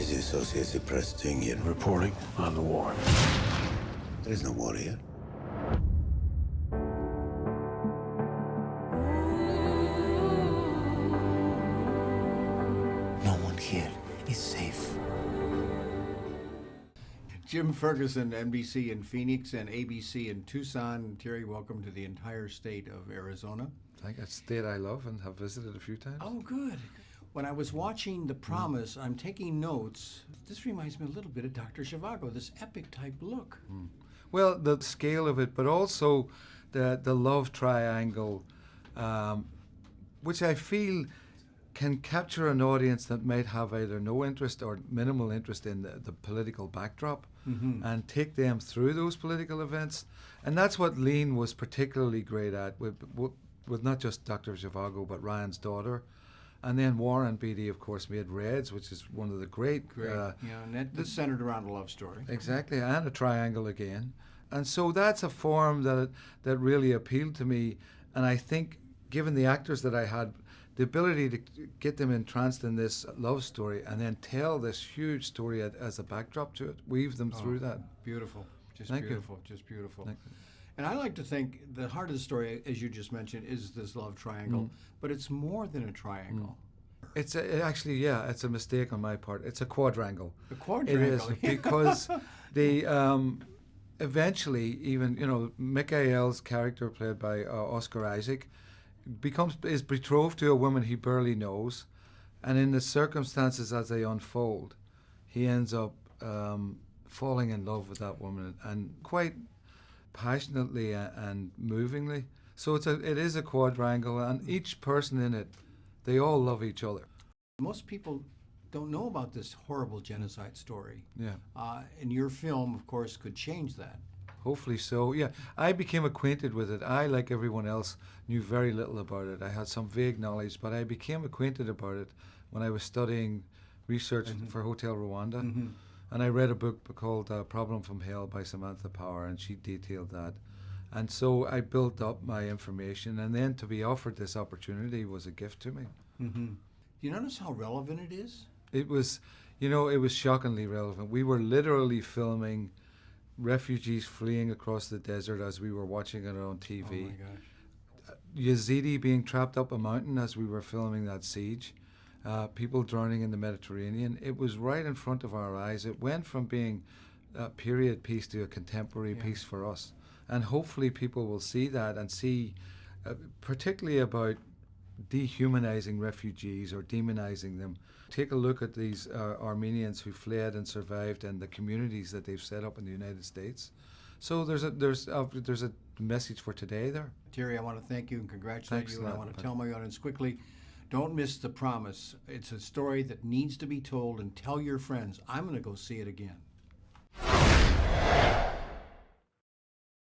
is the Associated Press doing here? Reporting on the war. There is no war here. No one here is safe. Jim Ferguson, NBC in Phoenix and ABC in Tucson. Terry, welcome to the entire state of Arizona. I think it's a state I love and have visited a few times. Oh, good. When I was watching The Promise, I'm taking notes. This reminds me a little bit of Dr. Zhivago, this epic type look. Well, the scale of it, but also the love triangle, which I feel can capture an audience that might have either no interest or minimal interest in the political backdrop, and take them through those political events. And that's what Lean was particularly great at, with not just Dr. Zhivago, but Ryan's daughter. And then Warren Beatty, of course, made Reds, which is one of the great. And that's centered around a love story. Exactly, and a triangle again. And so that's a form that really appealed to me. And I think, given the actors that I had, the ability to get them entranced in this love story and then tell this huge story as a backdrop to it, weave them through that. Beautiful. Just Thank beautiful. you. Just beautiful. Thank you. And I like to think the heart of the story, as you just mentioned, is this love triangle. But it's more than a triangle. It's actually it's a mistake on my part. It's a quadrangle. A quadrangle. It is, because the eventually, even Michael's character, played by Oscar Isaac, is betrothed to a woman he barely knows, and in the circumstances as they unfold, he ends up falling in love with that woman, and quite passionately and movingly. So it is a quadrangle, and each person in it, they all love each other. Most people don't know about this horrible genocide story. Yeah. And your film, of course, could change that. Hopefully so. Yeah, I became acquainted with it. I, like everyone else, knew very little about it. I had some vague knowledge, but I became acquainted about it when I was studying research for Hotel Rwanda. And I read a book called Problem from Hell by Samantha Power, and she detailed that. And so I built up my information, and then to be offered this opportunity was a gift to me. Do you notice how relevant it is? It was, it was shockingly relevant. We were literally filming refugees fleeing across the desert as we were watching it on TV. Oh my gosh. Yazidi being trapped up a mountain as we were filming that siege. People drowning in the Mediterranean. It was right in front of our eyes. It went from being a period piece to a contemporary piece for us. And hopefully people will see that and see, particularly about dehumanizing refugees or demonizing them. Take a look at these Armenians who fled and survived, and the communities that they've set up in the United States. So there's a message for today there. Terry, I want to thank you and congratulate Thanks you. a And I lot. want to tell my audience quickly, don't miss The Promise. It's a story that needs to be told, and tell your friends. I'm going to go see it again.